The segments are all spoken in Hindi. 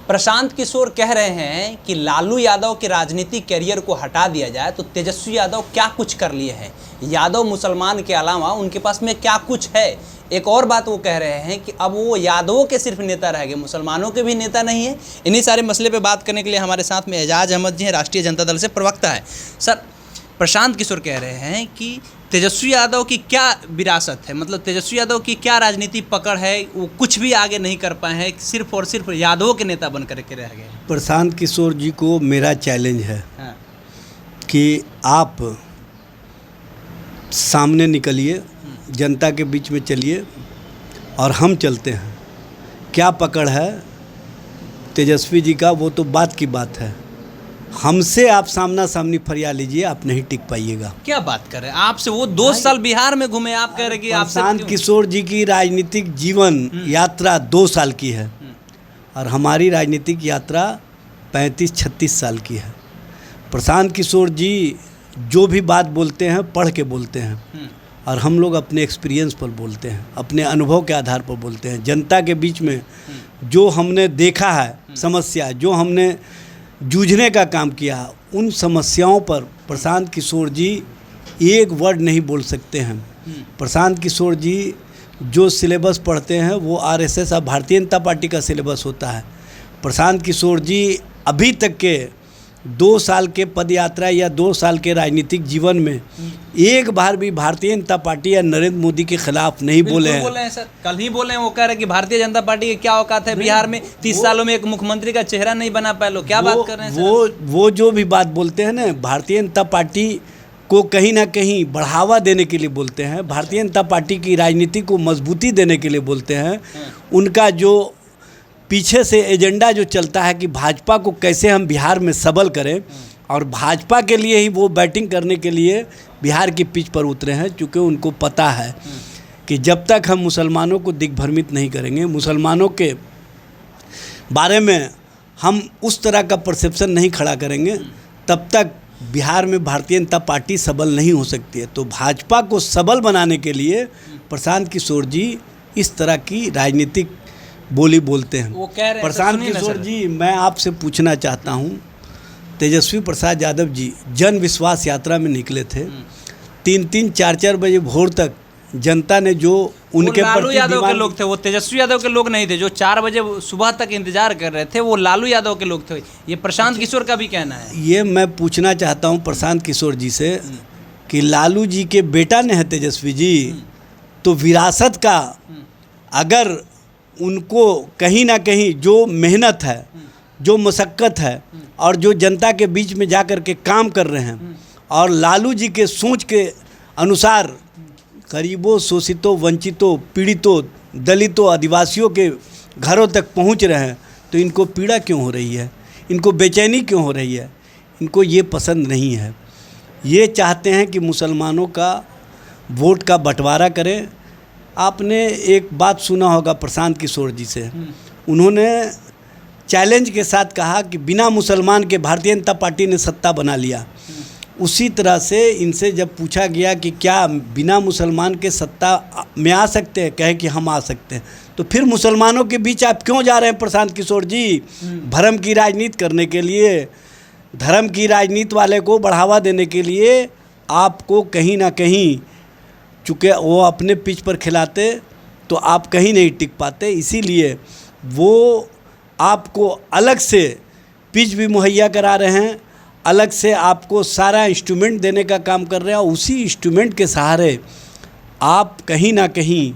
प्रशांत किशोर कह रहे हैं कि लालू यादव के राजनीतिक कैरियर को हटा दिया जाए तो तेजस्वी यादव क्या कुछ कर लिए हैं। यादव मुसलमान के अलावा उनके पास में क्या कुछ है। एक और बात वो कह रहे हैं कि अब वो यादवों के सिर्फ नेता रह गए, मुसलमानों के भी नेता नहीं है। इन्हीं सारे मसले पे बात करने के लिए हमारे साथ में एजाज अहमद जी हैं, राष्ट्रीय जनता दल से प्रवक्ता है। सर, प्रशांत किशोर कह रहे हैं कि तेजस्वी यादव की क्या विरासत है, मतलब तेजस्वी यादव की क्या राजनीति पकड़ है, वो कुछ भी आगे नहीं कर पाए हैं, सिर्फ और सिर्फ यादवों के नेता बन करके रह गए। प्रशांत किशोर जी को मेरा चैलेंज है कि आप सामने निकलिए, जनता के बीच में चलिए और हम चलते हैं। क्या पकड़ है तेजस्वी जी का, वो तो बात की बात है। हमसे आप सामना सामनी फरिया लीजिए, आप नहीं टिक पाइएगा। क्या बात कर रहे हैं आपसे? वो 2 साल बिहार में घूमे, आप कह रहे कि आपसे प्रशांत किशोर जी की राजनीतिक जीवन यात्रा 2 साल की है और हमारी राजनीतिक यात्रा 35-36 साल की है। प्रशांत किशोर जी जो भी बात बोलते हैं पढ़ के बोलते हैं और हम लोग अपने एक्सपीरियंस पर बोलते हैं, अपने अनुभव के आधार पर बोलते हैं। जनता के बीच में जो हमने देखा है समस्या, जो हमने जूझने का काम किया, उन समस्याओं पर प्रशांत किशोर जी एक वर्ड नहीं बोल सकते हैं। प्रशांत किशोर जी जो सिलेबस पढ़ते हैं वो आरएसएस और भारतीय जनता पार्टी का सिलेबस होता है। प्रशांत किशोर जी अभी तक के 2 साल के पदयात्रा या 2 साल के राजनीतिक जीवन में एक बार भी भारतीय जनता पार्टी या नरेंद्र मोदी के खिलाफ नहीं बोले हैं। सर, कल ही बोले हैं, वो कह रहे हैं कि भारतीय जनता पार्टी की क्या औकात है, बिहार में 30 सालों में एक मुख्यमंत्री का चेहरा नहीं बना पाए लोग। क्या बात कर रहे हैं सर? वो जो भी बात बोलते हैं ना, भारतीय जनता पार्टी को कहीं ना कहीं बढ़ावा देने के लिए बोलते हैं, भारतीय जनता पार्टी की राजनीति को मजबूती देने के लिए बोलते हैं। उनका जो पीछे से एजेंडा जो चलता है कि भाजपा को कैसे हम बिहार में सबल करें, और भाजपा के लिए ही वो बैटिंग करने के लिए बिहार की पिच पर उतरे हैं, क्योंकि उनको पता है कि जब तक हम मुसलमानों को दिग्भ्रमित नहीं करेंगे, मुसलमानों के बारे में हम उस तरह का परसेप्शन नहीं खड़ा करेंगे, तब तक बिहार में भारतीय जनता पार्टी सबल नहीं हो सकती है। तो भाजपा को सबल बनाने के लिए प्रशांत किशोर जी इस तरह की राजनीतिक बोली बोलते हैं। वो कह रहे हैं प्रशांत किशोर जी, मैं आपसे पूछना चाहता हूं, तेजस्वी प्रसाद यादव जी जन विश्वास यात्रा में निकले थे। 3-3, 4-4 बजे भोर तक जनता ने जो उनके लालू यादव के लोग थे, वो तेजस्वी यादव के लोग नहीं थे। जो 4 बजे सुबह तक इंतजार कर रहे थे वो लालू यादव के लोग थे। ये प्रशांत किशोर का भी कहना है। ये मैं पूछना चाहता हूँ प्रशांत किशोर जी से कि लालू जी के बेटा ने है तेजस्वी जी, तो विरासत का अगर उनको कहीं ना कहीं जो मेहनत है, जो मशक्क़त है और जो जनता के बीच में जा कर के काम कर रहे हैं, और लालू जी के सोच के अनुसार गरीबों, शोषितों, वंचितों, पीड़ितों, दलितों, आदिवासियों के घरों तक पहुंच रहे हैं, तो इनको पीड़ा क्यों हो रही है, इनको बेचैनी क्यों हो रही है? इनको ये पसंद नहीं है। ये चाहते हैं कि मुसलमानों का वोट का बंटवारा करें। आपने एक बात सुना होगा प्रशांत किशोर जी से, उन्होंने चैलेंज के साथ कहा कि बिना मुसलमान के भारतीय जनता पार्टी ने सत्ता बना लिया। उसी तरह से इनसे जब पूछा गया कि क्या बिना मुसलमान के सत्ता में आ सकते हैं, कहे कि हम आ सकते हैं। तो फिर मुसलमानों के बीच आप क्यों जा रहे हैं प्रशांत किशोर जी? भरम की राजनीति करने के लिए, धर्म की राजनीति वाले को बढ़ावा देने के लिए आपको कहीं ना कहीं, चूँकि वो अपने पिच पर खिलाते तो आप कहीं नहीं टिक पाते, इसीलिए वो आपको अलग से पिच भी मुहैया करा रहे हैं, अलग से आपको सारा इंस्ट्रूमेंट देने का काम कर रहे हैं, और उसी इंस्ट्रूमेंट के सहारे आप कहीं ना कहीं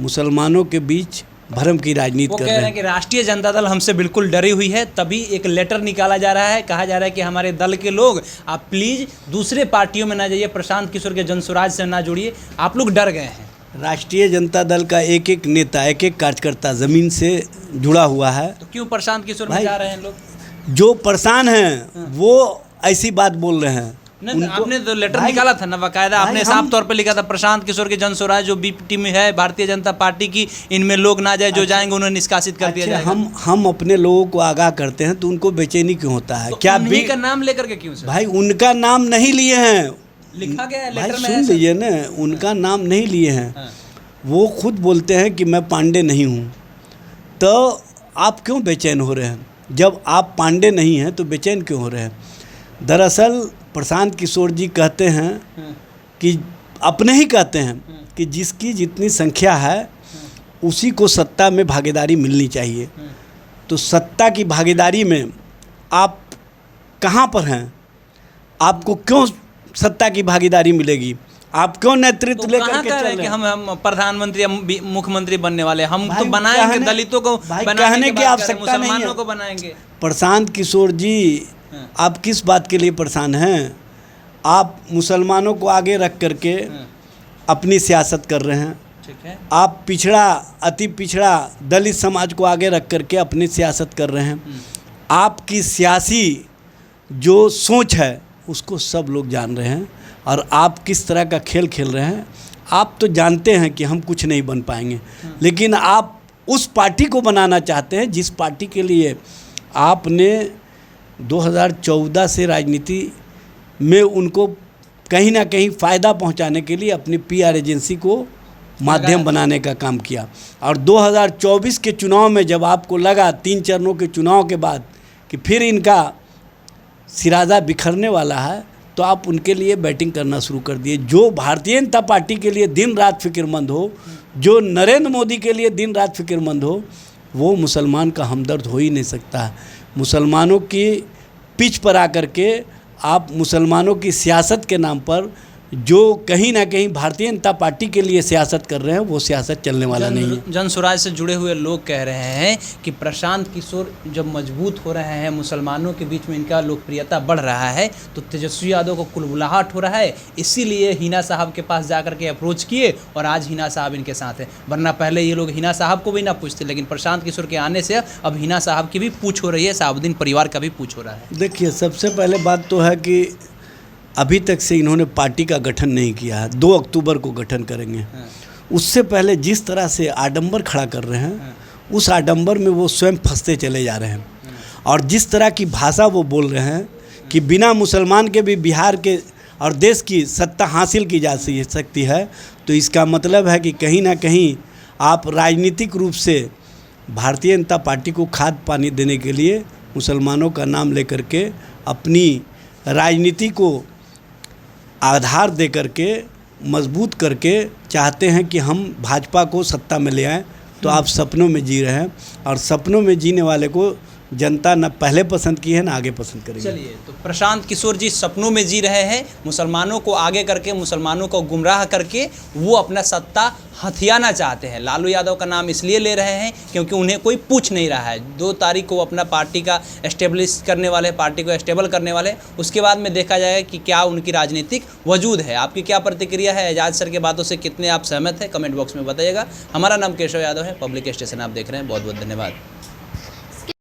मुसलमानों के बीच भरम की राजनीति कर रहे हैं। कि राष्ट्रीय जनता दल हमसे बिल्कुल डरी हुई है, तभी एक लेटर निकाला जा रहा है, कहा जा रहा है कि हमारे दल के लोग आप प्लीज़ दूसरे पार्टियों में ना जाइए, प्रशांत किशोर के जनसुराज से ना जुड़िए, आप लोग डर गए हैं। राष्ट्रीय जनता दल का एक एक नेता, एक एक कार्यकर्ता ज़मीन से जुड़ा हुआ है, तो क्यों प्रशांत किशोर में जा रहे हैं लोग? जो परेशान हैं वो ऐसी बात बोल रहे हैं। आपने तो लेटर निकाला था ना बाकायदा, आपने साफ तौर पे लिखा था प्रशांत किशोर के जनसुराज जो बीपीटी में है भारतीय जनता पार्टी की, इनमें लोग ना जाए, जो जाएंगे उन्हें निष्कासित कर दिया जाएगा। हम अपने लोगों को आगाह करते हैं तो उनको बेचैनी क्यों होता है? तो क्या उन्हीं का नाम लेकर के क्यों सर? भाई उनका नाम नहीं लिए हैं, लिखा गया है लेटर में। सुन लीजिए ना, उनका नाम नहीं लिए हैं। वो खुद बोलते हैं कि मैं पांडे नहीं हूँ, तो आप क्यों बेचैन हो रहे हैं? जब आप पांडे नहीं हैं तो बेचैन क्यों हो रहे हैं? दरअसल प्रशांत किशोर जी कहते हैं कि अपने ही कहते हैं कि जिसकी जितनी संख्या है उसी को सत्ता में भागीदारी मिलनी चाहिए। तो सत्ता की भागीदारी में आप कहाँ पर हैं? आपको क्यों सत्ता की भागीदारी मिलेगी? आप क्यों नेतृत्व तो लेकर कहाँ के कह चल रहे हैं रहे कि हैं? हम प्रधानमंत्री हम मुख्यमंत्री बनने वाले, हम तो भाई बनाएंगे कहने- दलितों को, भाई बनाने कहने की की बात कर रहे हैं, आवश्यकता नहीं है। मुसलमानों को बनाएंगे। प्रशांत किशोर जी, आप किस बात के लिए परेशान हैं? आप मुसलमानों को आगे रख करके अपनी सियासत कर रहे हैं। ठीक है। आप पिछड़ा, अति पिछड़ा दलित समाज को आगे रख करके अपनी सियासत कर रहे हैं। आपकी सियासी जो सोच है उसको सब लोग जान रहे हैं और आप किस तरह का खेल खेल रहे हैं। आप तो जानते हैं कि हम कुछ नहीं बन पाएंगे, लेकिन आप उस पार्टी को बनाना चाहते हैं जिस पार्टी के लिए आपने 2014 से राजनीति में उनको कहीं ना कहीं फ़ायदा पहुंचाने के लिए अपनी पीआर एजेंसी को माध्यम बनाने का काम किया। और 2024 के चुनाव में जब आपको लगा 3 चरणों के चुनाव के बाद कि फिर इनका सिराजा बिखरने वाला है, तो आप उनके लिए बैटिंग करना शुरू कर दिए। जो भारतीय जनता पार्टी के लिए दिन रात फिक्रमंद हो, जो नरेंद्र मोदी के लिए दिन रात फिक्रमंद हो, वो मुसलमान का हमदर्द हो ही नहीं सकता। मुसलमानों की पिच पर आकर के आप मुसलमानों की सियासत के नाम पर जो कहीं ना कहीं भारतीय जनता पार्टी के लिए सियासत कर रहे हैं, वो सियासत चलने वाला नहीं है। जन स्वराज से जुड़े हुए लोग कह रहे हैं कि प्रशांत किशोर जब मजबूत हो रहे हैं, मुसलमानों के बीच में इनका लोकप्रियता बढ़ रहा है, तो तेजस्वी यादव को कुलबुलाहट हो रहा है। इसीलिए हिना साहब के पास जाकर के अप्रोच किए और आज हिना साहब इनके साथ हैं। वरना पहले ये लोग हिना साहब को भी ना पूछते, लेकिन प्रशांत किशोर के आने से अब हिना साहब की भी पूछ हो रही है, साहबुद्दीन परिवार का भी पूछ हो रहा है। देखिए, सबसे पहले बात तो है कि अभी तक से इन्होंने पार्टी का गठन नहीं किया है। 2 अक्टूबर को गठन करेंगे। उससे पहले जिस तरह से आडंबर खड़ा कर रहे हैं, उस आडंबर में वो स्वयं फंसते चले जा रहे हैं। और जिस तरह की भाषा वो बोल रहे हैं कि बिना मुसलमान के भी बिहार के और देश की सत्ता हासिल की जा सकती है, तो इसका मतलब है कि कहीं ना कहीं आप राजनीतिक रूप से भारतीय जनता पार्टी को खाद पानी देने के लिए मुसलमानों का नाम लेकर के अपनी राजनीति को आधार दे करके मजबूत करके चाहते हैं कि हम भाजपा को सत्ता में ले आएं। तो आप सपनों में जी रहे हैं, और सपनों में जीने वाले को जनता न पहले पसंद की है न आगे पसंद करेगी। चलिए, तो प्रशांत किशोर जी सपनों में जी रहे हैं, मुसलमानों को आगे करके, मुसलमानों को गुमराह करके वो अपना सत्ता हथियाना चाहते हैं। लालू यादव का नाम इसलिए ले रहे हैं क्योंकि उन्हें कोई पूछ नहीं रहा है। 2 तारीख को अपना पार्टी का एस्टेब्लिश करने वाले, पार्टी को एस्टेबल करने वाले, उसके बाद में देखा जाएगा कि क्या उनकी राजनीतिक वजूद है। आपकी क्या प्रतिक्रिया है? एजाज सर के बातों से कितने आप सहमत हैं? कमेंट बॉक्स में बताइएगा। हमारा नाम केशव यादव है, पब्लिक स्टेशन आप देख रहे हैं। बहुत बहुत धन्यवाद।